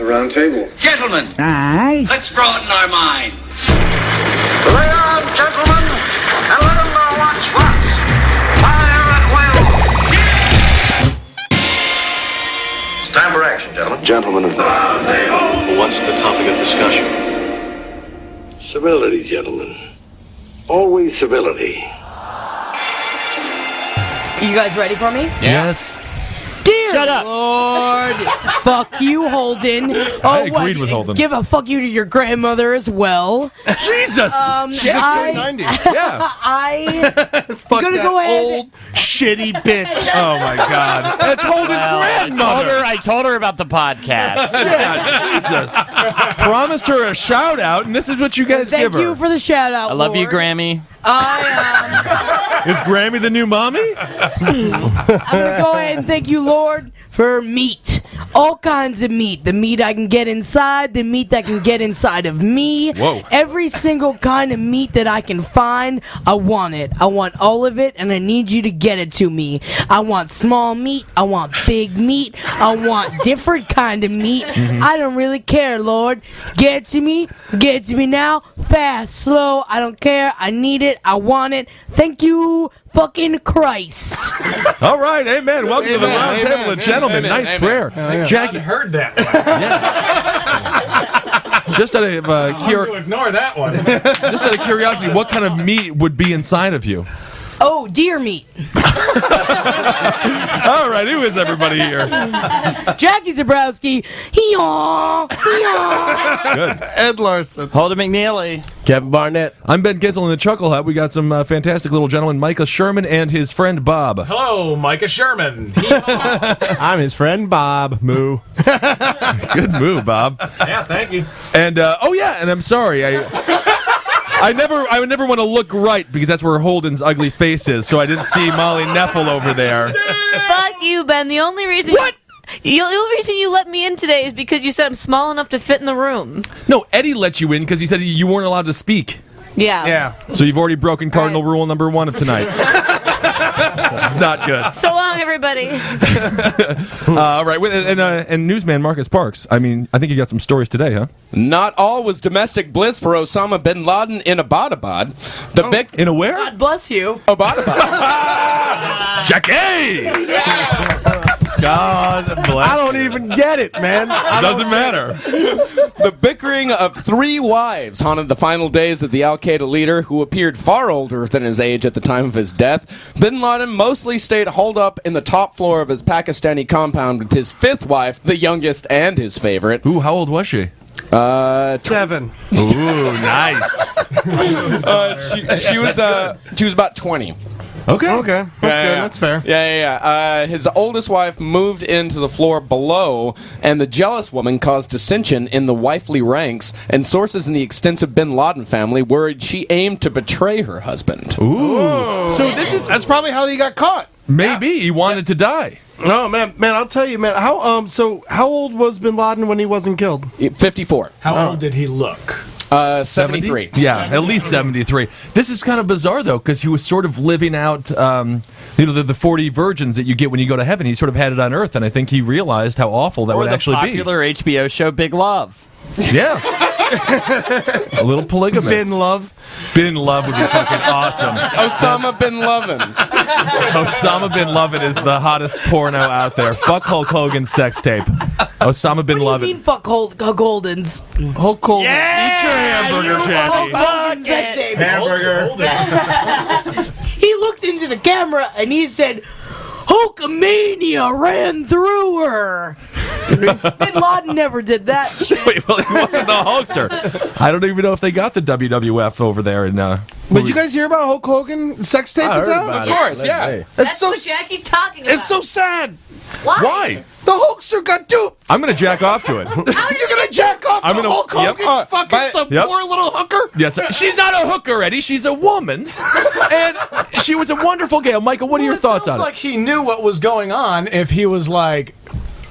The round table. Gentlemen, Aye. let's broaden our minds. Lay on, gentlemen, and let them know what's what. Fire at will. It's time for action, gentlemen. Gentlemen of the round table. What's the topic of discussion? Civility, gentlemen. Always civility. You guys ready for me? Yes. Dear Shut up. Lord, fuck you, Holden. I agreed with Holden. Give a fuck you to your grandmother as well. Jesus! She just turned 90. Yeah. I'm Fuck gonna that go ahead. old, shitty bitch. Oh my God. That's Holden's grandmother. I told her about the podcast. Yeah, Jesus. Promised her a shout out, and this is what you guys give her. Thank you for the shout out. I love you, Lord. Grammy. Is Grammy the new mommy? I'm gonna go ahead and thank you, Lord, for meat. All kinds of meat. The meat I can get inside, the meat that can get inside of me. Whoa. Every single kind of meat that I can find, I want it. I want all of it, and I need you to get it to me. I want small meat. I want big meat. I want different kind of meat. I don't really care, Lord. Get it to me. Get it to me now. Fast, slow. I don't care. I need it. I want it. Thank you, fucking Christ. All right, amen. Welcome to the Amen, round amen, table of gentlemen. amen, Nice amen. prayer. yeah. Jackie. heard that. Just out of Ignore that one. just out of curiosity, what kind of meat would be inside of you? Oh, deer meat. All right, who is everybody here? Jackie Zebrowski. Hee-haw. Hee-haw. Good. Ed Larson. Holden McNeely. Kevin Barnett. I'm Ben Kissel in the Chuckle Hut. We got some fantastic little gentlemen, Micah Sherman and his friend Bob. Hello, Micah Sherman. I'm his friend Bob. Moo. Good move, Bob. Yeah, thank you. And and I'm sorry. I would never want to look right because that's where Holden's ugly face is. So I didn't see Molly Neffel over there. Fuck you, Ben. The only reason the only reason you let me in today is because you said I'm small enough to fit in the room. No, Eddie let you in because he said you weren't allowed to speak. Yeah. So you've already broken cardinal rule number 1 of tonight. It's not good. So long, everybody. All right, and newsman Marcus Parks. I mean, I think you got some stories today, huh? Not all was domestic bliss for Osama bin Laden in Abbottabad. In a where? God bless you. Abbottabad. Jackie! God bless. I don't even get it, man. It doesn't matter. The bickering of 3 wives haunted the final days of the al-Qaeda leader, who appeared far older than his age at the time of his death. Bin Laden mostly stayed holed up in the top floor of his Pakistani compound with his 5th wife, the youngest and his favorite. Ooh, how old was she? 7. Ooh, nice. She was about 20. Okay. That's good. That's fair. Yeah. His oldest wife moved into the floor below, and the jealous woman caused dissension in the wifely ranks, and sources in the extensive bin Laden family worried she aimed to betray her husband. Ooh. So that's probably how he got caught. Maybe he wanted to die. Oh man, I'll tell you, man. How old was bin Laden when he wasn't killed? 54. How old did he look? 73. Yeah, at least 73. This is kind of bizarre, though, because he was sort of living out, the 40 virgins that you get when you go to heaven. He sort of had it on earth, and I think he realized how awful that would actually be. Or the popular HBO show Big Love. Yeah. A little polygamous. Bin Love. Bin Love would be fucking awesome. Osama bin Laden. Osama bin Laden is the hottest porno out there. Fuck Hulk Hogan's sex tape. Osama bin What do Laden. you mean, fuck Holden's? Hulk Hogan. Eat your hamburger, Jackie. Hogan's sex tape. Hamburger. He looked into the camera and he said, Hulkamania ran through her. Bin Laden never did that shit. Wait, well, he wasn't the Hulkster. I don't even know if they got the WWF over there. Did you guys hear about Hulk Hogan? Sex tape is out? Of course, yeah. That's what Jackie's talking about. It's so sad. Why? The Hulkster got duped. I'm going to jack off to it. You're going to jack off to Hulk Hogan? Fucking some poor little hooker? Yes, she's not a hooker, Eddie. She's a woman. And she was a wonderful gal. Michael, what are your thoughts on it? Sounds like he knew what was going on if he was like,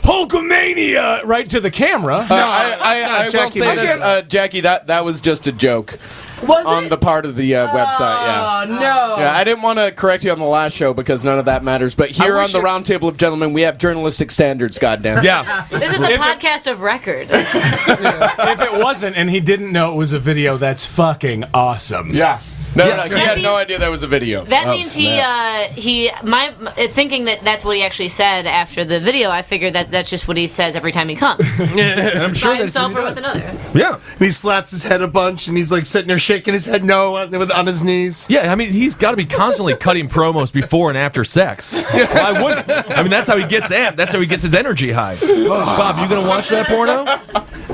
Hulkamania, right to the camera. I will say this, Jackie, that was just a joke. Was on it? the part of the website. Yeah. Oh, no. Yeah, I didn't want to correct you on the last show because none of that matters. But here on the Roundtable of Gentlemen, we have journalistic standards. Goddamn. Yeah. This is the podcast of record. If it wasn't and he didn't know it was a video, that's fucking awesome. Yeah. No, he That had no means- idea that was a video. That means thinking that that's what he actually said after the video. I figured that that's just what he says every time he comes. And I'm sure By that's himself what or he with does. another. Yeah. And he slaps his head a bunch, and he's like sitting there shaking his head no on his knees. Yeah, I mean, he's got to be constantly cutting promos before and after sex. Why wouldn't? I mean, that's how he gets amped. That's how he gets his energy high. Bob, you gonna watch that porno?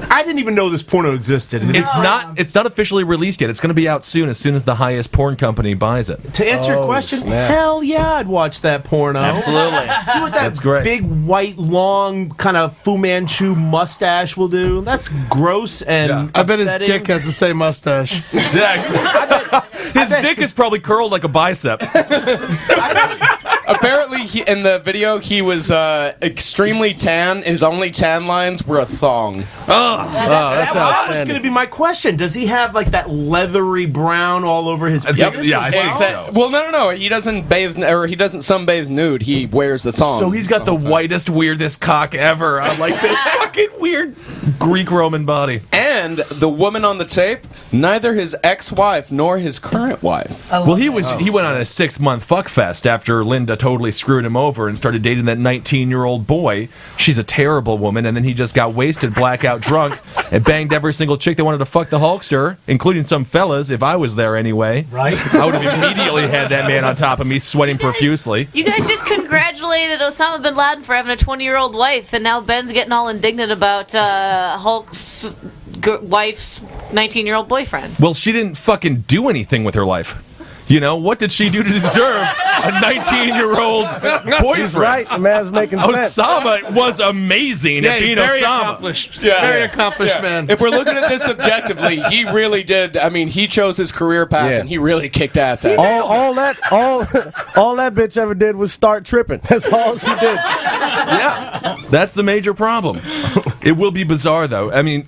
I didn't even know this porno existed. It's not officially released yet. It's going to be out soon as the highest porn company buys it. To answer your question, hell yeah, I'd watch that porno. Absolutely. See what that That's great. big, white, long, kind of Fu Manchu mustache will do? That's gross and I bet his upsetting. dick has the same mustache. Yeah. His dick is probably curled like a bicep. Apparently, in the video, he was extremely tan. His only tan lines were a thong. That was going to be my question. Does he have like that leathery brown all over his penis? Yeah, I think so. Well, no. He doesn't bathe, or he doesn't sunbathe nude. He wears the thong. So he's got the whitest, weirdest cock ever. I like this fucking weird Greek Roman body. And the woman on the tape, neither his ex-wife nor his current wife. Well, he went on a 6-month fuck fest after Linda totally screwed him over and started dating that 19-year-old boy. She's a terrible woman, and then he just got wasted, blackout drunk, and banged every single chick that wanted to fuck the Hulkster, including some fellas, if I was there anyway. Right? I would have immediately had that man on top of me, sweating profusely. You guys just congratulated Osama bin Laden for having a 20-year-old wife, and now Ben's getting all indignant about Hulk's wife's 19-year-old boyfriend. Well, she didn't fucking do anything with her life. You know, what did she do to deserve a 19-year-old boyfriend? He's right. The man's making sense. Osama was amazing at being very Osama. accomplished. Very accomplished man. If we're looking at this objectively, he really did. I mean, he chose his career path, and he really kicked ass at it. All that bitch ever did was start tripping. That's all she did. Yeah, that's the major problem. It will be bizarre, though. I mean,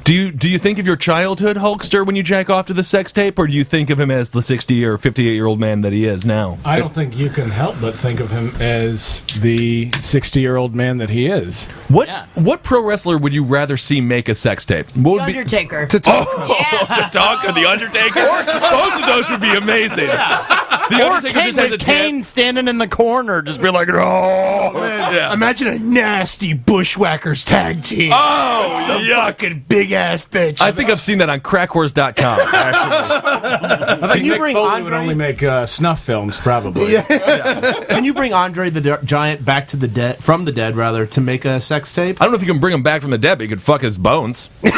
do you think of your childhood Hulkster when you jack off to the sex tape, or do you think of him as the 60 or 58-year-old man that he is now? I don't think you can help but think of him as the 60-year-old man that he is. What pro wrestler would you rather see make a sex tape? What would Undertaker. Tatanka, the Undertaker? Both of those would be amazing. The Undertaker just has a Kane standing in the corner, just be like, oh. Yeah. Imagine a nasty bushwhackers tag team. Oh, Some fucking big ass bitch. I think I've seen that on crackhorse.com. Can you bring Foley would only make snuff films, probably. Can you bring Andre the Giant back to the dead, from the dead rather, to make a sex tape? I don't know if you can bring him back from the dead, but you could fuck his bones. You know?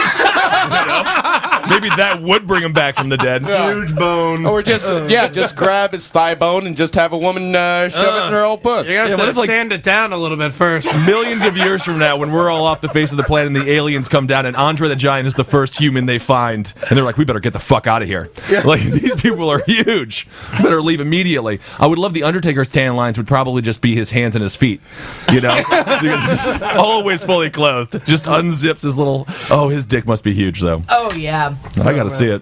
Maybe that would bring him back from the dead. Huge bone. Or just grab his thigh bone and just have a woman shove it in her old puss. You have to sand it down a little bit first. Millions of years from now, when we're all off the face of the planet and the aliens come down and Andre the Giant is the first human they find, and they're like, we better get the fuck out of here. Yeah. Like, these people are huge. We better leave immediately. I would love the Undertaker's tan lines would probably just be his hands and his feet. You know? Because he's just always fully clothed. Just unzips his little... Oh, his dick must be huge, though. Oh, yeah. I gotta see it.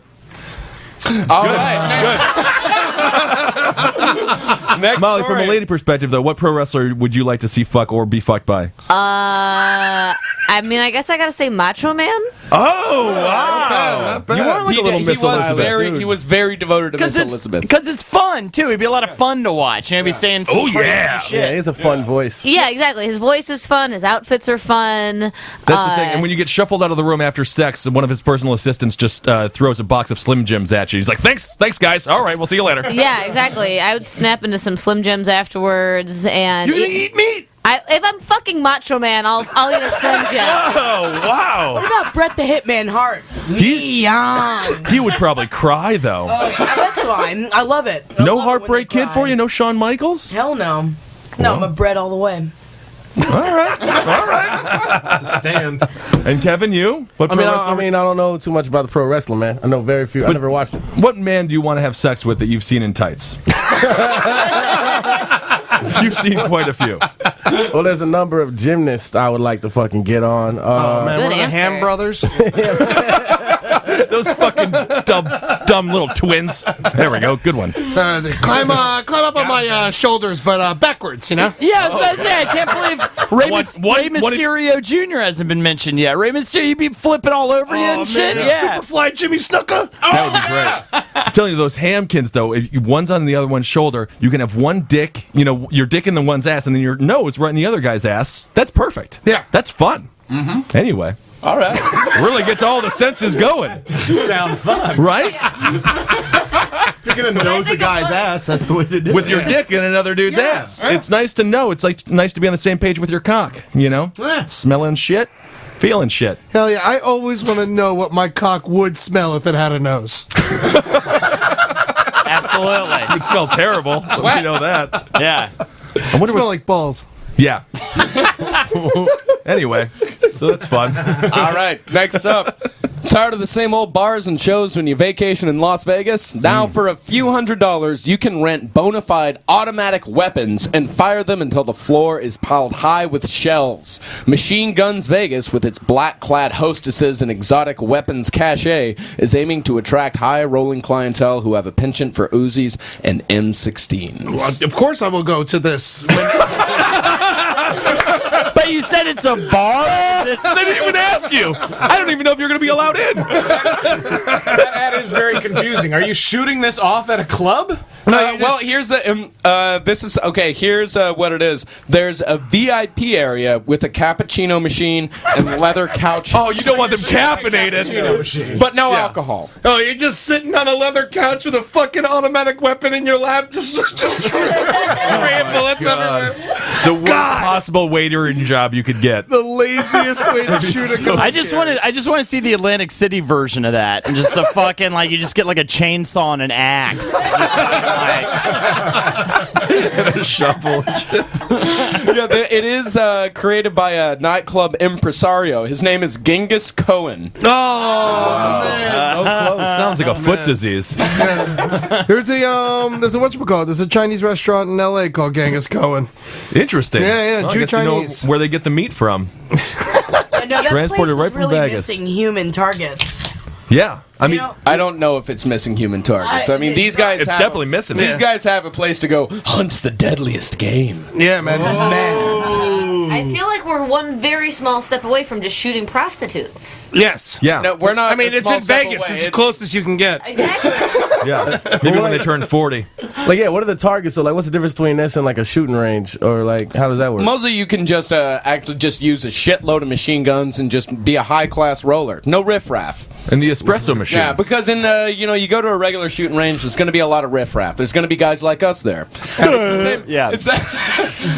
All right. Next Molly, story. from a lady perspective, though, what pro wrestler would you like to see fuck or be fucked by? I mean, I guess I gotta say Macho Man. Oh, wow. Not bad. You are like a little Miss Elizabeth. He was very devoted to Miss Elizabeth. Because it's fun, too. He'd be a lot of fun to watch. He'd be saying some crazy shit. Yeah, he has a fun voice. Yeah, exactly. His voice is fun. His outfits are fun. That's the thing. And when you get shuffled out of the room after sex, one of his personal assistants just throws a box of Slim Jims at you. He's like, thanks, guys. All right, we'll see you later. Yeah, exactly. I would snap into some Slim Jims afterwards, and You're gonna eat meat? if I'm fucking Macho Man, I'll eat a Slim Jim. Oh, wow. What about Bret the Hitman Hart? He would probably cry, though. That's fine. I love it. I No love it when Heartbreak they Kid cry. for you? No Shawn Michaels? Hell no. No, I'm a Bret all the way. All right. Stand. And Kevin, you? What I pro wrestler? mean, I don't know too much about the pro wrestling, man. I know very few. I never watched it. What man do you want to have sex with that you've seen in tights? You've seen quite a few. Well, there's a number of gymnasts I would like to fucking get on. Oh, man, Good one of the answer. Ham brothers. Those fucking dumb little twins. There we go. Good one. Climb up on my shoulders, but backwards, you know? Yeah, I was about to say, I can't believe Rey Mysterio Jr. hasn't been mentioned yet. Rey Mysterio, you'd be flipping all over you and shit. Yeah. Superfly Jimmy Snuka. That would be great. I'm telling you, those hamkins, though, if one's on the other one's shoulder, you can have one dick, your dick in the one's ass, and then your nose right in the other guy's ass. That's perfect. Yeah. That's fun. Mm-hmm. Anyway. All right. Really gets all the senses going. Sound fun. Right? If you're going to nose a guy's ass, that's the way to do it. With your dick in another dude's ass. It's nice to know. It's like nice to be on the same page with your cock, Smelling shit, feeling shit. Hell yeah, I always want to know what my cock would smell if it had a nose. Absolutely. It would smell terrible. So we know that. Yeah. I wonder smell like balls. Yeah. Anyway, so that's fun. All right, next up. Tired of the same old bars and shows when you vacation in Las Vegas? Now for a few $100s, you can rent bona fide automatic weapons and fire them until the floor is piled high with shells. Machine Guns Vegas, with its black-clad hostesses and exotic weapons cachet, is aiming to attract high-rolling clientele who have a penchant for Uzis and M16s. Well, of course I will go to this. But you said it's a bar? They didn't even ask you. I don't even know if you're going to be allowed in. That ad is very confusing. Are you shooting this off at a club? Well, here's the. This is okay. Here's what it is. There's a VIP area with a cappuccino machine and leather couches. Oh, you don't want them caffeinated, but no alcohol. Oh, you're just sitting on a leather couch with a fucking automatic weapon in your lap, just spraying bullets everywhere. The worst possible waitering job you could get. The laziest way to shoot a gun. I just want to see the Atlantic City version of that, and just a fucking you just get like a chainsaw and an axe. And a shovel. It is created by a nightclub impresario. His name is Genghis Cohen. Oh, man. So close. Sounds like a foot disease. There's a whatchamacallit. There's a Chinese restaurant in L.A. called Genghis Cohen. Interesting. Yeah, well, Jew I guess Chinese. You know where they get the meat from. No, that Transported place right is from really Vegas. missing human targets. Yeah. I mean, I don't know if it's missing human targets. I mean, these guys it's definitely missing. These guys have a place to go hunt the deadliest game. Yeah, man. I feel like we're one very small step away from just shooting prostitutes. Yes. Yeah. No, we're not. I mean, a it's small in step Vegas. away. It's the closest you can get. Exactly. Yeah. Maybe when they turn 40. What are the targets? So, what's the difference between this and a shooting range, or how does that work? Mostly, you can just actually just use a shitload of machine guns and just be a high class roller. No riffraff. And the espresso machine. Yeah, because in you go to a regular shooting range, there's going to be a lot of riffraff. There's going to be guys like us there. It's the same,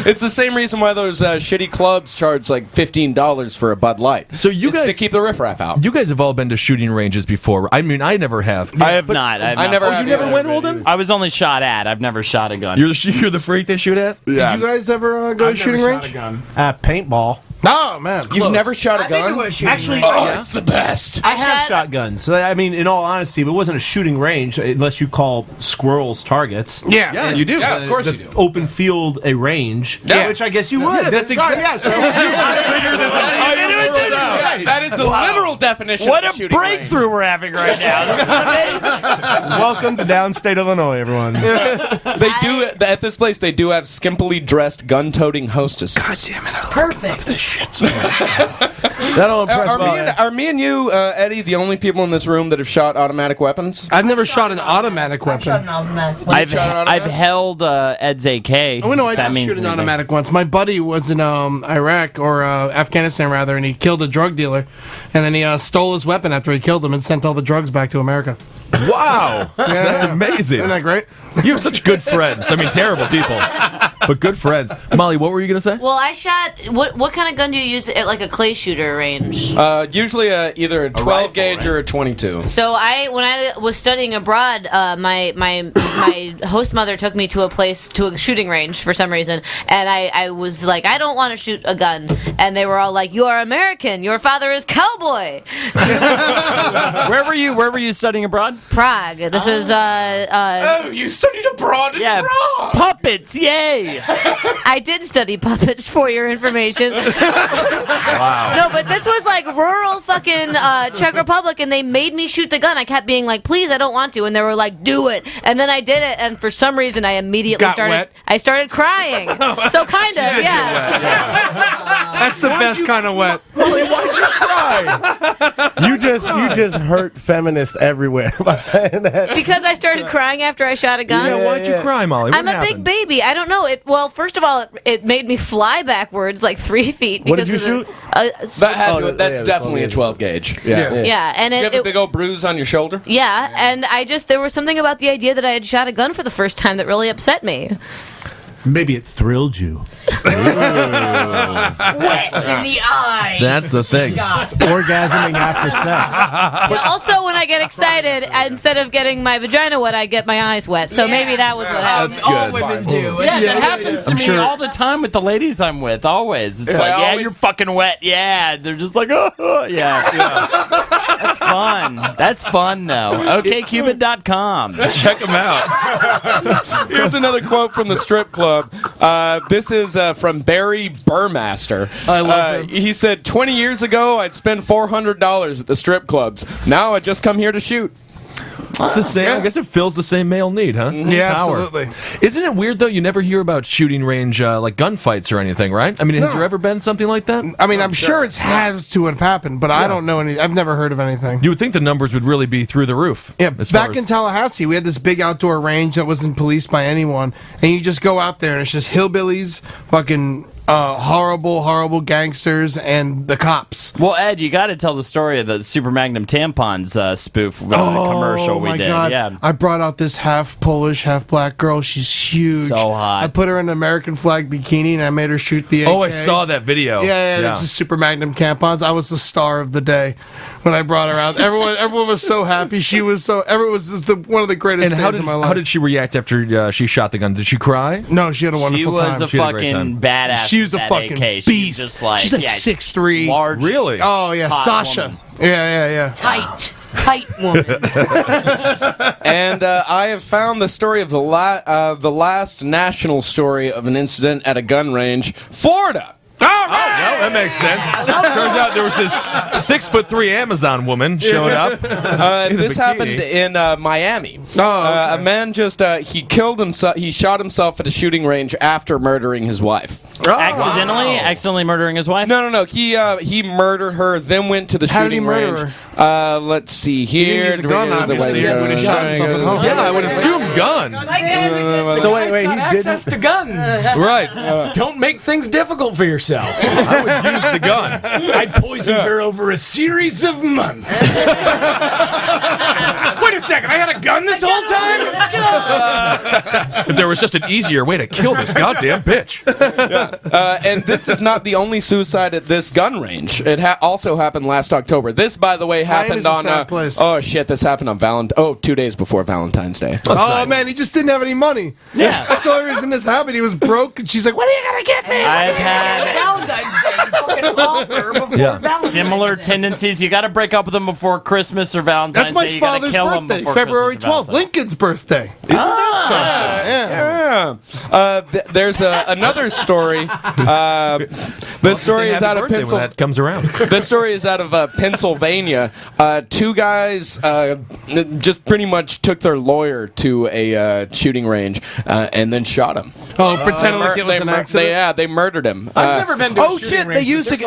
it's the same reason why those shitty clubs charge like $15 for a Bud Light. So you guys to keep the riffraff out. You guys have all been to shooting ranges before. I mean, I never have. I have not. I never. Oh, you never went, Holden? I was only shot at. I've never shot a gun. You're the freak they shoot at? Yeah. Did you guys ever go to shooting range? Paintball. No, man. You've never shot a gun? Actually, it's the best. I have shot guns. So, I mean, in all honesty, it wasn't a shooting range unless you call squirrels targets. Yeah, you do. Yeah, of course you do. Open field a range. Yeah. Which I guess you would. Yeah, that's exactly. Yeah, so figure this Yeah, that is the literal definition What of a shooting breakthrough we're having right now. This is amazing. Welcome to downstate Illinois, everyone. They do at this place. They do have skimpily dressed gun-toting hostesses. God damn it! Perfect. This shit so much. That don't impress Are me and you, Eddie, the only people in this room that have shot automatic weapons? I've never shot an automatic weapon. I've held Ed's AK. Oh, no, I that did means shoot an anything. automatic once. My buddy was in Iraq, or Afghanistan, rather, and he killed a drug dealer. And then he stole his weapon after he killed him and sent all the drugs back to America. Wow, that's amazing. Isn't that great? You have such good friends. I mean, terrible people, but good friends. Molly, what were you gonna say? Well, I shot. What kind of gun do you use at like a clay shooter range? Usually either a 12 gauge or a 22. So when I was studying abroad, my host mother took me to a shooting range for some reason, and I was like, I don't want to shoot a gun, and they were all like, you are American, your father is cowboy. Where were you studying abroad? Prague. This was you studied abroad in Prague. Puppets, yay! I did study puppets for your information. Wow. No, but this was like rural fucking Czech Republic, and they made me shoot the gun. I kept being like, please, I don't want to. And they were like, do it. And then I did it, and for some reason, I immediately I started crying. So kind of, yeah. That's the best kind of wet. Molly, why'd you cry? You just hurt feminists everywhere by saying that. Because I started crying after I shot a gun. Yeah, why'd you cry, Molly? What I'm a big baby. I don't know. Well, first of all, it made me fly backwards like 3 feet. What did you shoot? That's definitely a 12 gauge. Yeah, and Did you have a big old bruise on your shoulder? Yeah, and there was something about the idea that I had shot a gun for the first time that really upset me. Maybe it thrilled you. Wet in the eye. That's the thing. Orgasming after sex. But also, when I get excited, instead of getting my vagina wet, I get my eyes wet. So maybe that was what happened. That's good. All women do. Yeah, that happens to me all the time with the ladies I'm with. Always. It's you're fucking wet. Yeah. They're just like, oh, yeah. That's fun. That's fun, though. OkCupid.com. Check them out. Here's another quote from the strip club. This is from Barry Burmaster. I love him. He said, 20 years ago, I'd spend $400 at the strip clubs. Now I just come here to shoot. It's the same. I guess it fills the same male need, huh? Yeah, Power. absolutely. Isn't it weird though? You never hear about shooting range like gunfights or anything, right? I mean, has there ever been something like that? I mean, I'm sure it has to have happened, but I don't know any. I've never heard of anything. You would think the numbers would really be through the roof. Yeah, back in Tallahassee, we had this big outdoor range that wasn't policed by anyone, and you just go out there and it's just hillbillies, fucking horrible gangsters, and the cops. Well, Ed, you got to tell the story of the Super Magnum tampons spoof commercial we did. God. Yeah. I brought out this half Polish, half black girl. She's huge. So hot. I put her in an American flag bikini, and I made her shoot the AK. Oh, I saw that video. Yeah. It's just Super Magnum tampons. I was the star of the day when I brought her out. Everyone was so happy. Everyone was just one of the greatest days of my life. How did she react after she shot the gun? Did she cry? No, she had a wonderful time. She was a fucking badass. She was a fucking AK. beast. Just like, she's like 6'3". Large. Really? Oh, yeah. Sasha. Woman. Yeah. Tight woman. And I have found the story of the last national story of an incident at a gun range, Florida. Oh, well, that makes sense. Turns out there was this 6'3" Amazon woman showed up. This happened in Miami. A man just he killed himself. He shot himself at a shooting range after murdering his wife. Accidentally murdering his wife? No. He murdered her, then went to the How did he shooting murder range. Let's see He here. didn't use a gun, obviously. He would have shot himself at home. Yeah, I would assume gun. So wait, he access to guns. Right. Don't make things difficult for yourself. I would use the gun. I poisoned her over a series of months. Wait a second, I had a gun this whole time? If there was just an easier way to kill this goddamn bitch. And this is not the only suicide at this gun range. It also happened last October. This, by the way, happened on. Oh shit! This happened on 2 days before Valentine's Day. Man, he just didn't have any money. Yeah. That's the only reason this happened. He was broke, and she's like, "What are you gonna get me?" I've had Valentine's Day. similar tendencies. You got to break up with them before Christmas or Valentine's That's my Day. You gotta father's kill them birthday, before February Christmas or 12th, Valentine's. Lincoln's birthday. Yeah. There's another story. This story is out of when that comes around. This story is out of Pennsylvania. Two guys just pretty much took their lawyer to a shooting range and then shot him. Oh, pretending like it was an accident. They murdered him. I've never been to a shooting shit! range,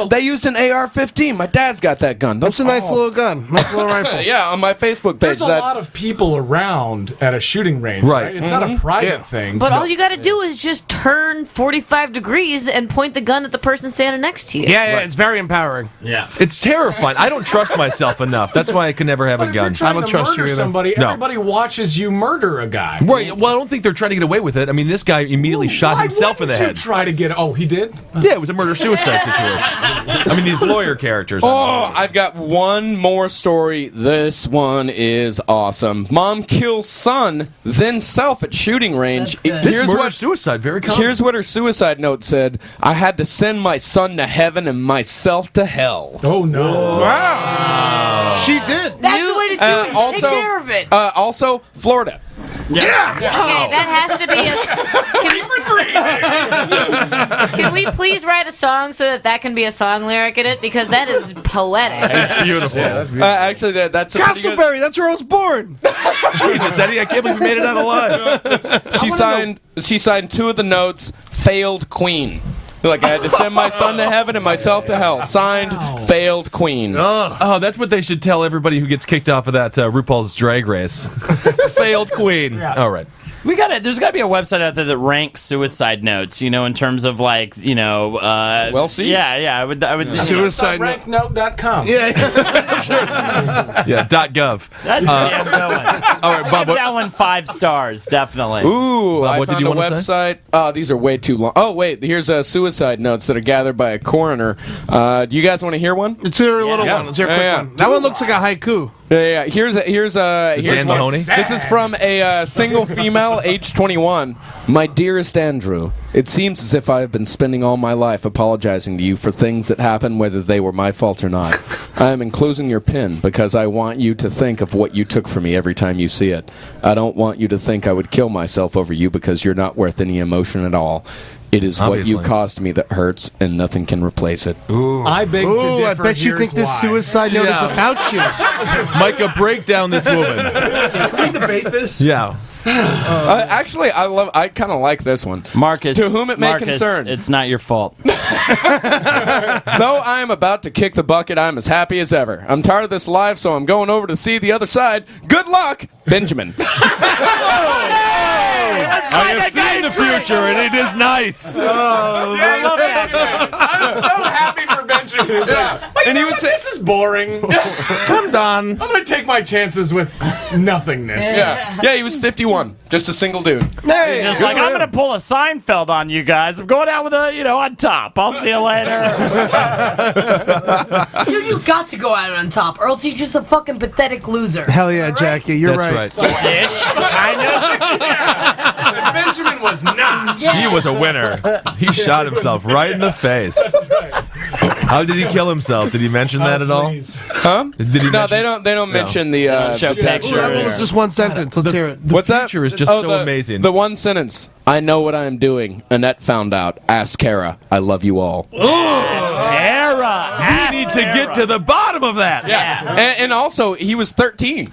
They used an AR-15. My dad's got that gun. That's a nice little gun, nice little rifle. Yeah, on my Facebook page. There's a lot of people around at a shooting range, right? It's not a private thing. But all you got to do is just turn 45 degrees and point the gun at the person standing next to you. Yeah, it's very empowering. Yeah. It's terrifying. I don't trust myself enough. That's why I could never have a gun. I don't trust you either. Somebody, No. everybody watches you murder a guy. Right. Well, I don't think they're trying to get away with it. I mean, this guy immediately shot himself in the head. Try to get. Oh, he did. Yeah, it was a murder-suicide situation. I mean, these lawyer characters. I've got one more story. This one is awesome. Mom kills son, then self at shooting range. This murder-suicide, very common. Here's what her suicide note said. I had to send my son to heaven and myself to hell. Oh, no. Wow. She did. That's the way to do it. Take care of it. Also, Florida. Yeah. Okay, that has to be a. Can we please write a song so that can be a song lyric in it? Because that is poetic. It's beautiful. Yeah, that's beautiful. Actually, that's a pretty good- Castleberry, that's where I was born. Jesus, Eddie, I can't believe you made it out alive. She signed 2 of the notes. Failed queen. Like I had to send my son to heaven and myself to hell. Signed, failed queen. Oh, that's what they should tell everybody who gets kicked off of that RuPaul's Drag Race. Failed queen. Yeah. All right. There's got to be a website out there that ranks suicide notes, in terms of well, see? Yeah, I would Suicide note. Ranknote.com. Yeah. Yeah, .gov. That's a good one. All right, Bob. Give that one 5 stars, definitely. Ooh, Bob, I what did found you a wanna website. Oh, these are way too long. Oh, wait, here's suicide notes that are gathered by a coroner. Do you guys want to hear one? Let's hear a little one. Let's hear a quick one. That one looks like a haiku. Yeah. Here's Dan one. Mahoney? This is from a single female, age 21. My dearest Andrew, it seems as if I have been spending all my life apologizing to you for things that happened, whether they were my fault or not. I am enclosing your pin because I want you to think of what you took from me every time you see it. I don't want you to think I would kill myself over you because you're not worth any emotion at all. It is Obviously. what you caused me that hurts, and nothing can replace it. I beg to differ. I bet you think this suicide note is about you. Micah, break down this woman. Can we debate this? Yeah. Actually, I kind of like this one. Marcus, To whom it may concern. it's not your fault. Though I am about to kick the bucket, I'm as happy as ever. I'm tired of this life, so I'm going over to see the other side. Good luck, Benjamin. I have seen the future, and it is nice. I love it. I'm so happy for Benjamin. And he was this is boring. I'm done. I'm going to take my chances with nothingness. Yeah, he was 51. Just a single dude. He's just like, I'm going to pull a Seinfeld on you guys. I'm going out with on top. I'll see you later. You got to go out on top, or else you're just a fucking pathetic loser. Hell yeah, Jackie, you're right. That's right. I know. Benjamin was not. He was a winner. He shot himself right in the face. How did he kill himself? Did he mention that at all? Huh? Did he No, mention- they don't mention the show picture. That was just one sentence. Let's hear it. What's that? picture is just so amazing. The one sentence. I know what I am doing. Annette found out. Ask Kara. I love you all. Kara. We need to get to the bottom of that. Yeah. And also, he was 13. He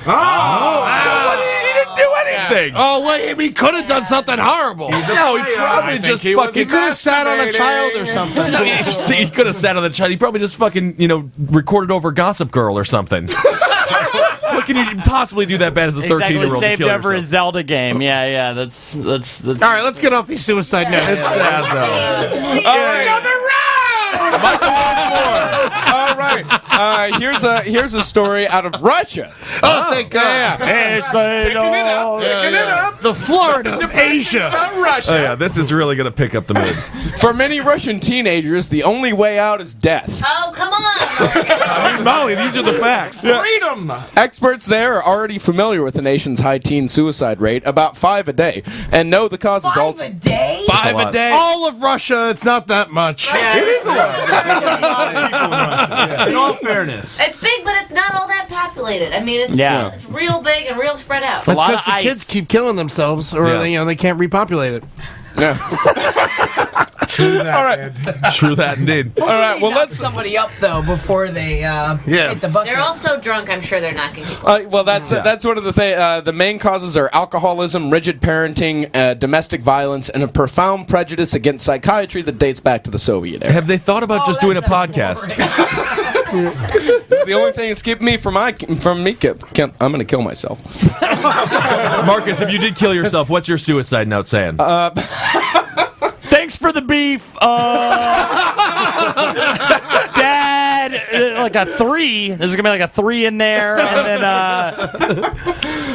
didn't do anything. Oh, wait, he could have done something horrible. No, he probably just He fucking. could have sat on a child or something. No, he could have sat on the child. He probably just fucking, recorded over Gossip Girl or something. What can you possibly do that bad as a 13-year-old? Exactly, saved to kill over yourself? his Zelda game. Yeah, that's. All right, let's get off these suicide notes. It's sad, though. All right. Michael wants more. All right. Here's a story out of Russia. Oh, thank God. Picking it up. The Florida of Asia. Russia. Oh, yeah, this is really going to pick up the mood. For many Russian teenagers, the only way out is death. Oh, come on. I mean, Molly, these are the facts. Freedom. Experts there are already familiar with the nation's high teen suicide rate, about 5 a day, and know the cause is all 5 a day? 5 a day. All of Russia, it's not that much. It is a lot. In all fairness. It's big, but it's not all that populated. I mean, it's real big and real spread out. It's a That's lot because of the ice. kids keep killing themselves, or they can't repopulate it. Yeah. True that, All right. Ed. True that, indeed. All right. Well, Knock let's. somebody up though before they hit the bucket. They're all so drunk, I'm sure they're knocking people. Well, that's one of the things. The main causes are alcoholism, rigid parenting, domestic violence, and a profound prejudice against psychiatry that dates back to the Soviet era. Have they thought about just doing a podcast? The only thing that's keeping me from I'm going to kill myself. Marcus, if you did kill yourself, what's your suicide note saying? Thanks for the beef, Dad. Like a 3. There's gonna be like a 3 in there, and then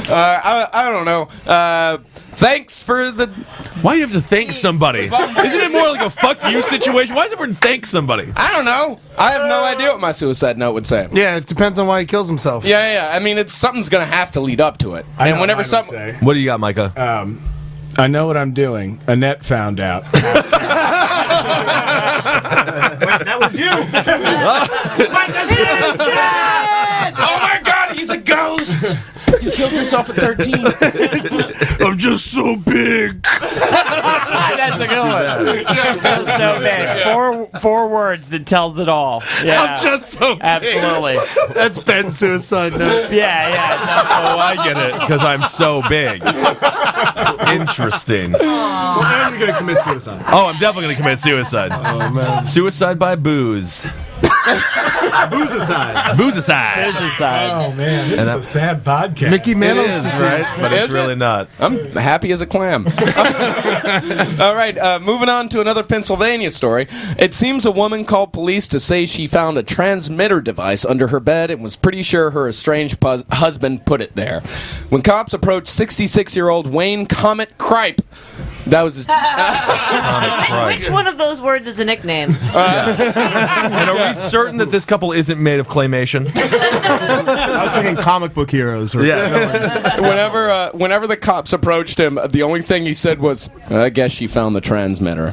I don't know. Thanks for the. Why do you have to thank somebody? Isn't it more like a fuck you situation? Why does everyone thank somebody? I don't know. I have no idea what my suicide note would say. Yeah, it depends on why he kills himself. Yeah. I mean, something's going to have to lead up to it. And whenever something. What do you got, Micah? I know what I'm doing. Annette found out. That was you. Oh my God, he's a ghost. myself at 13. I'm just so big. That's a good one. That's so big. Four words that tells it all. Yeah. I'm just so big. Absolutely. That's Ben's suicide note. Yeah. Oh, I get it, because I'm so big. Interesting. And you're gonna commit suicide. Oh, I'm definitely going to commit suicide. Oh, man. Suicide by booze. Boozicide. Boozicide. Oh man, this is a sad podcast. Mickey It Mantle's is, disease. right? But it's Is really it? not. I'm happy as a clam. All right, moving on to another Pennsylvania story. It seems a woman called police to say she found a transmitter device under her bed and was pretty sure her estranged husband put it there. When cops approached 66-year-old Wayne Comet Cripe, that was his... Which one of those words is a nickname? And are we certain that this couple isn't made of claymation? I was thinking comic book heroes. Or Whenever the cops approached him, the only thing he said was, I guess she found the transmitter.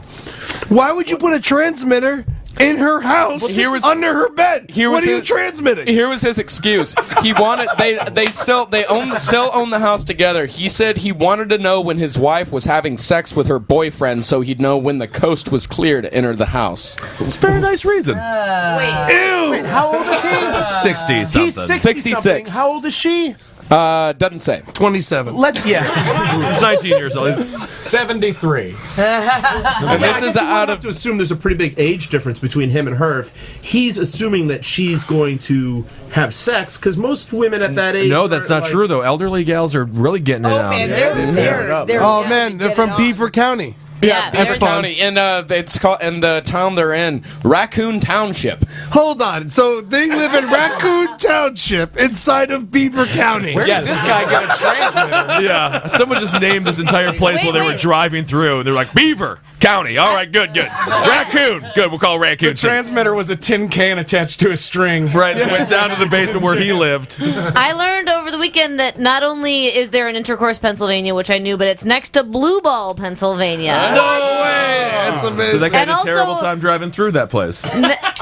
Why would you put a transmitter in her house under her bed? What are you transmitting? Here was his excuse. He wanted they still own the house together. He said he wanted to know when his wife was having sex with her boyfriend so he'd know when the coast was clear to enter the house. It's a very nice reason. Ew! Wait, how old is he? 60 something. He's 66. How old is she? Doesn't say. 27. He's 19 years old. It's 73. And this is out of to assume there's a pretty big age difference between him and her. If he's assuming that she's going to have sex, because most women at that age. no, that's not true though. Elderly gals are really getting it out. Man, they're Oh man, they're from Beaver County. Yeah, Beaver County, and it's called, and the town they're in, Raccoon Township. Hold on. So they live in Raccoon Township inside of Beaver County. Where did this guy get a transmitter? Yeah, someone just named this entire place while they were driving through. They're like, Beaver County. All right, good. Raccoon. Good, we'll call it Raccoon. The transmitter was a tin can attached to a string. Right, went down to the basement where he lived. I learned over the weekend that not only is there an Intercourse, Pennsylvania, which I knew, but it's next to Blue Ball, Pennsylvania. No way! That's amazing. So that guy had And a terrible also- time driving through that place.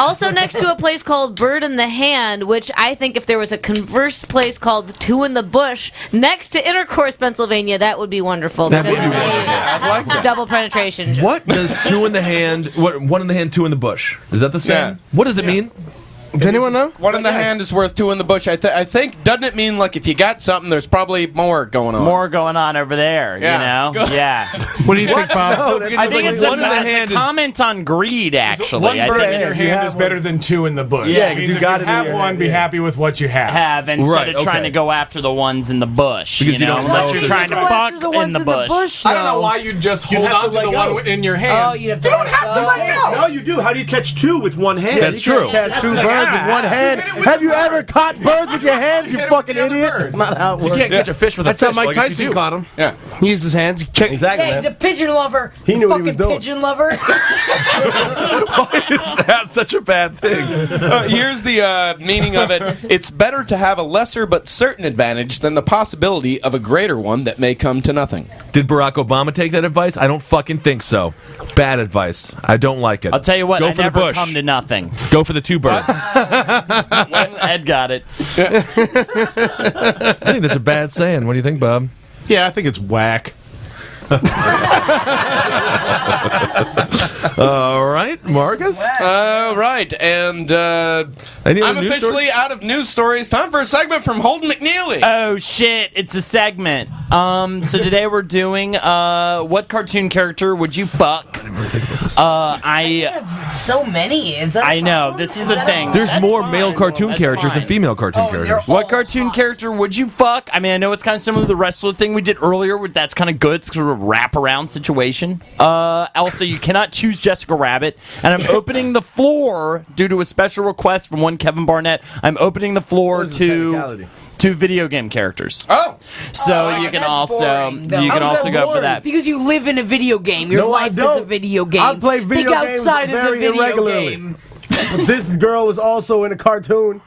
Also next to a place called Bird in the Hand, which I think if there was a converse place called Two in the Bush next to Intercourse, Pennsylvania, that would be wonderful. That would be because wonderful. I'd like that. double penetration. What does two in the hand, one in the hand, two in the bush? Is that the same? Yeah. What does it mean? Does anyone know? One in the hand is worth two in the bush. I think, doesn't it mean like if you got something, there's probably more going on? More going on over there, Yeah. you know? Yeah. What do you think, Bob? I think it's one in the hand a is comment on greed, actually. One I bird think in your it's hand is better than two in the bush. Yeah, 'cause you if got you it in have your one, hand, be yeah. happy with what you have. instead Right, of trying okay. to go after the ones in the bush, Because you don't unless know you're if trying to Go after fuck the in ones the bush. I don't know why you'd just hold have on to to the let go. one in your hand. Oh, you don't have to let go. No, you do. How do you catch two with one hand? That's true. Catch two birds with one hand. Have you ever caught birds with your hands, you fucking idiot? That's not how it You works. can't catch a fish with a That's fish. how Mike well, I guess Tyson you do. caught him. Yeah. He used his hands. Exactly, Hey, he's man. a pigeon lover. He knew what he was Fucking doing. pigeon lover. Why is that such a bad thing? Here's the meaning of it. It's better to have a lesser but certain advantage than the possibility of a greater one that may come to nothing. Did Barack Obama take that advice? I don't fucking think so. Bad advice. I don't like it. I'll tell you what, Go I for the never bush. come to nothing. Go for the two birds. Ed got it. I think that's a bad saying. What do you think, Bob? Yeah, I think it's whack. All right, Marcus. All right, and Any I'm other news officially stories? out of news stories. Time for a segment from Holden McNeely. Oh shit, it's a segment. So today we're doing what cartoon character would you fuck? So many, is that? I know, this is the thing. There's That's more fine. male cartoon That's characters fine. than female cartoon characters. What cartoon character would you fuck? I mean, I know it's kind of similar to the wrestler thing we did earlier, where that's kind of good. It's sort of a wraparound situation. Also, you cannot choose Jessica Rabbit. And I'm opening the floor, due to a special request from one Kevin Barnett, I'm opening the floor to video game characters. Oh, so you can also go for that. Because you live in a video game. Your No, I life is a don't. video game. I play video Think games outside of the very video irregularly. game. But this girl was also in a cartoon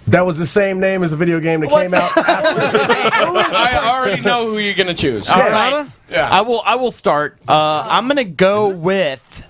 that was the same name as a video game that came out. I already know who you're gonna choose. All right. Yeah. I will start. I'm gonna go with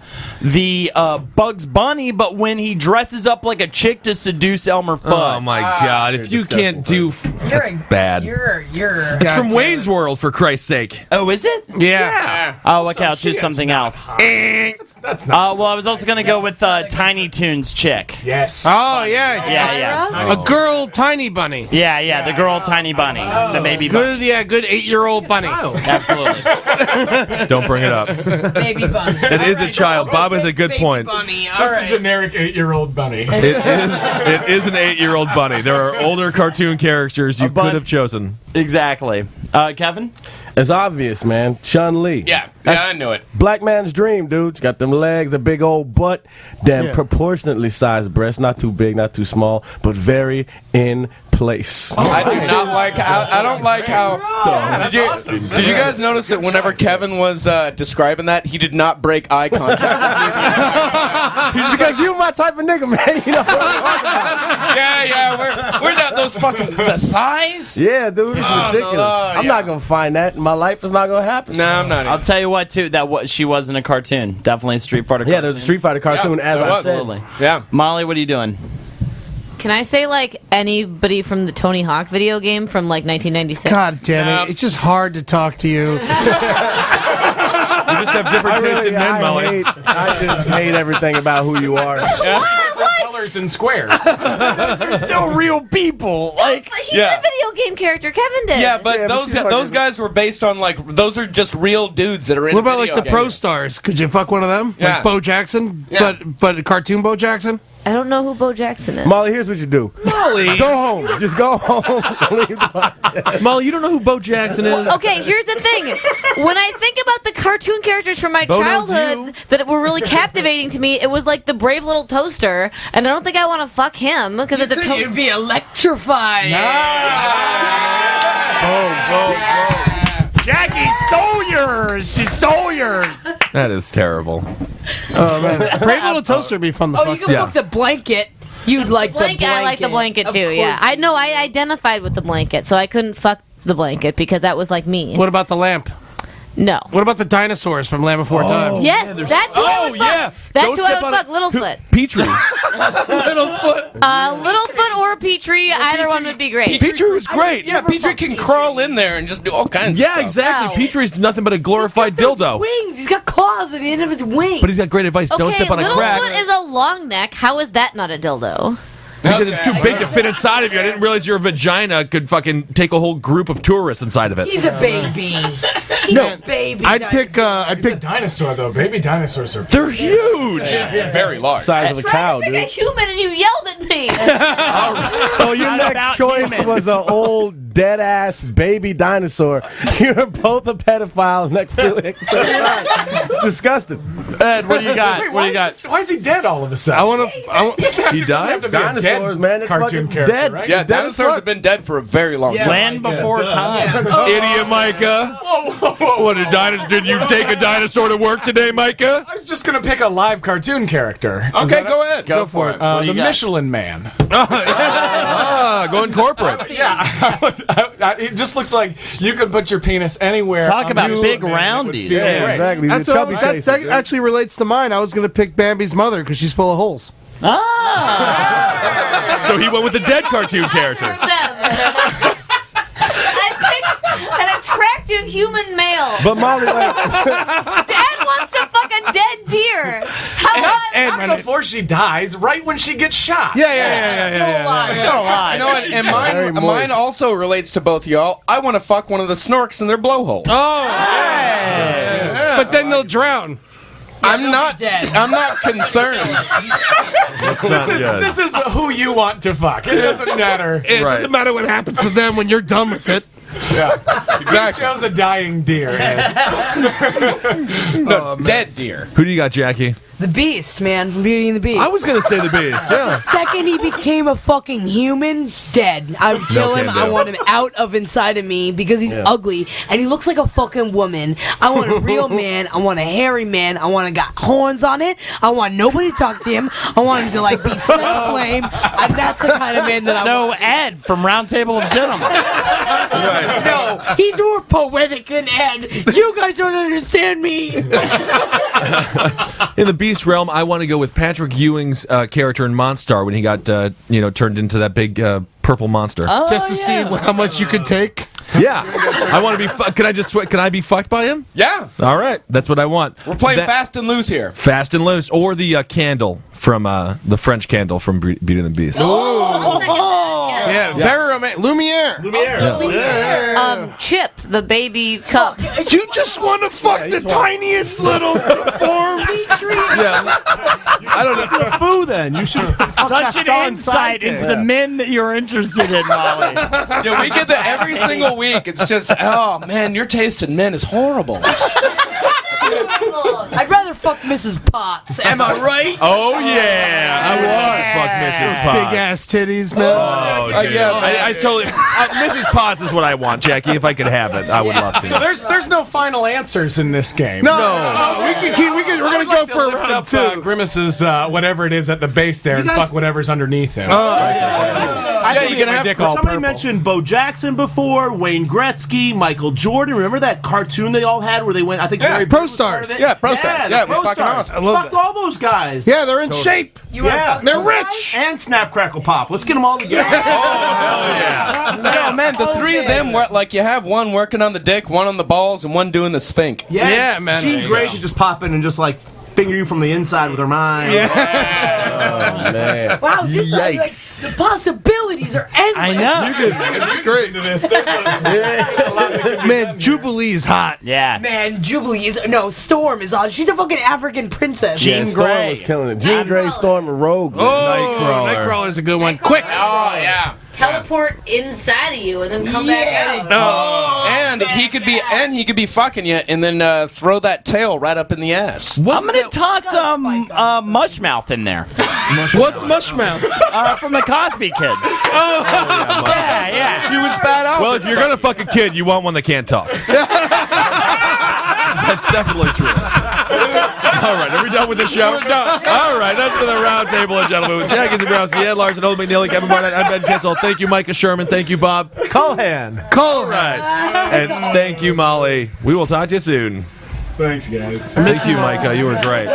the Bugs Bunny, but when he dresses up like a chick to seduce Elmer Fudd. Oh my God! If you can't do, that's bad. It's from Wayne's World, for Christ's sake. Oh, is it? Yeah. Oh, okay. I'll choose something else. That's not. Well, I was also gonna go with Tiny Toons chick. Yes. Oh yeah. Yeah. A girl tiny bunny. Yeah. The girl Tiny Bunny, the baby bunny. Good 8-year-old bunny. Absolutely. Don't bring it up. Baby bunny. It is a child. Bob has a good point. Bunny. Just a generic 8-year-old bunny. It is an 8-year-old bunny. There are older cartoon characters you could have chosen. Exactly. Kevin? It's obvious, man. Chun-Li. Yeah, I knew it. Black man's dream, dude. You got them legs, a big old butt, damn proportionately sized breasts, not too big, not too small, but very in place. I do not like. I don't like how. Did you guys notice that whenever Kevin was describing that, he did not break eye contact with me? Because you my type of nigga, man. You know what I'm talking about. Yeah. We're not those fucking the thighs. Yeah, dude, it's ridiculous. I'm not gonna find that in my life. It's not gonna happen. No, I'm not. I'll tell you what, too. She was in a cartoon. Definitely a Street Fighter. Yeah, there's a Street Fighter cartoon. As I said. Absolutely. Yeah. Molly, what are you doing? Can I say like anybody from the Tony Hawk video game from like 1996? God damn it! It's just hard to talk to you. You just have different taste in men, Molly. I just hate everything about who you are. Colors and squares. They're still real people. Like, But he's a video game character. Kevin did. Yeah, but those guys were based on like those are just real dudes that are in. What about like video the Pro games. Stars? Could you fuck one of them? Yeah. Like Bo Jackson, Yeah. but cartoon Bo Jackson. I don't know who Bo Jackson is. Molly, here's what you do. Molly, go home. Just go home. Molly, you don't know who Bo Jackson is? Okay, here's the thing. When I think about the cartoon characters from my childhood that were really captivating to me, it was like the brave little toaster, and I don't think I want to fuck him because it's a toaster. You'd be electrified. Jackie stole yours. She stole yours. That is terrible. Oh man, brave little toaster would be fun to Oh, fuck. you can fuck the blanket. You'd like the blanket. I like the blanket too. Of Yeah, course. I know. I identified with the blanket, so I couldn't fuck the blanket because that was like me. What about the lamp? No. What about the dinosaurs from Land Before Time? Yes, that's who I would fuck. That's who I would fuck. Littlefoot. Petrie. Littlefoot or Petrie, either one would be great. Petrie was great. Yeah, Petrie can crawl in there and just do all kinds. Yeah, of stuff. exactly. Wow. Petrie's nothing but a glorified dildo. Wings. He's got claws at the end of his wings. But he's got great advice. Don't Okay, step on a crack. Littlefoot is a long neck. How is that not a dildo? Because it's too big to fit inside of you. I didn't realize your vagina could fucking take a whole group of tourists inside of it. He's a baby. He's a baby. I'd pick dinosaur though. Baby dinosaurs are. They're huge. Very large. Size of a cow, Pick a dude. human and you yelled at me. So your Not next about choice humans. was an old dead ass baby dinosaur. You're both a pedophile. It's disgusting. Ed, what do you got? Wait, What do you got? why is he dead all of a sudden? I want to. He dies? Dinosaurs, man. It's Cartoon fucking character, dead. right? Yeah, Dead as dinosaurs fuck. have been dead for a very long time. Land before time. Idiot, Micah. What did you take a dinosaur to work today, Micah? I was just gonna pick a live cartoon character. Is Okay, that go ahead. Go for it. What do The you got? Michelin Man. Going corporate. Yeah, it just looks like you could put your penis anywhere. Talk on about the big man, it would roundies. feel Yeah, great. exactly. That's The chubby that chaser. actually relates to mine. I was going to pick Bambi's mother because she's full of holes. So he went with the dead cartoon character. I picked an attractive human male. But Molly, like, Dad wants to fuck a dead deer. How Not before she dies, right when she gets shot. Yeah. Still alive. You know what? And Very mine moist. also relates to both y'all. I want to fuck one of the snorks in their blowhole. But then they'll drown. I'm not concerned. This is who you want to fuck. It doesn't matter. It doesn't matter what happens to them when you're done with it. Exactly. Chose a dying deer. No, dead deer. Who do you got, Jackie? The Beast, man, from Beauty and the Beast. I was going to say the Beast, yeah. Second he became a fucking human, dead. I would kill him. can I do. want him out of inside of me because he's ugly and he looks like a fucking woman. I want a real man. I want a hairy man. I want to got horns on it. I want nobody to talk to him. I want him to like be set aflame. And that's the kind of man that I want. So Ed from Roundtable of Gentlemen. No, he's more poetic than Ed. You guys don't understand me. In the Beast realm, I want to go with Patrick Ewing's character in Monstar when he got turned into that big purple monster. Just to see how much you could take. Yeah, I want to be. Can I be fucked by him? Yeah. All right, that's what I want. We're playing Fast and Loose here. Fast and Loose, or the candle from the French candle from Beauty and the Beast. Yeah, very romantic. Lumiere. Chip, the baby cup. You just want to fuck the tiniest little form. I don't know. You're a foo then. You should Such an insight into the men that you're interested in, Molly. Yeah, we get that every single week. It's just, oh man, your taste in men is horrible. I'd rather fuck Mrs. Potts. Am I right? Oh yeah, I want to fuck Mrs. Potts. Big ass titties, man. Oh, dude. I totally. Mrs. Potts is what I want, Jackie. If I could have it, I would love to. So there's no final answers in this game. No. We can keep. We're gonna go for lift round up, two. Grimace's whatever it is at the base there and fuck whatever's underneath him. You can have. Somebody mentioned Bo Jackson before, Wayne Gretzky, Michael Jordan. Remember that cartoon they all had where they went? I think Pro Stars. Yeah, Pro Stars. Yeah, it was fucking awesome. I fucked all those guys. Yeah, they're in shape. They're rich. And Snap Crackle Pop. Let's get them all together. No, man, the three of them were like you have one working on the dick, one on the balls, and one doing the sphinx. Yeah, man. Jean Grey could just pop in and just like finger you from the inside with her mind. Oh, man. Wow, yikes. The possibilities are endless. I know. It's great. Man, Jubilee's hot. Yeah. Man, Jubilee is Storm is on. She's a fucking African princess. Jean Storm Grey. was killing it. Jean Grey, Storm, and Rogue. Nightcrawler's a good one. Quick. Oh yeah. Teleport inside of you and then come back out. And he could be fucking you, and then throw that tail right up in the ass. I'm gonna toss Mushmouth in there. What's Mushmouth? From the Cosby Kids. Yeah. He was bad out. Well, if you're gonna fuck a kid, you want one that can't talk. That's definitely true. All right, are we done with the show? All right, that's for the Roundtable of Gentlemen with Jackie Zebrowski, Ed Larson, Holden McNeely, Kevin Barnett, I'm Ben Kissel. Thank you, Micah Sherman. Thank you, Bob. Cohan. All right. And thank you, Molly. We will talk to you soon. Thanks, guys. Thank you, Micah. You were great.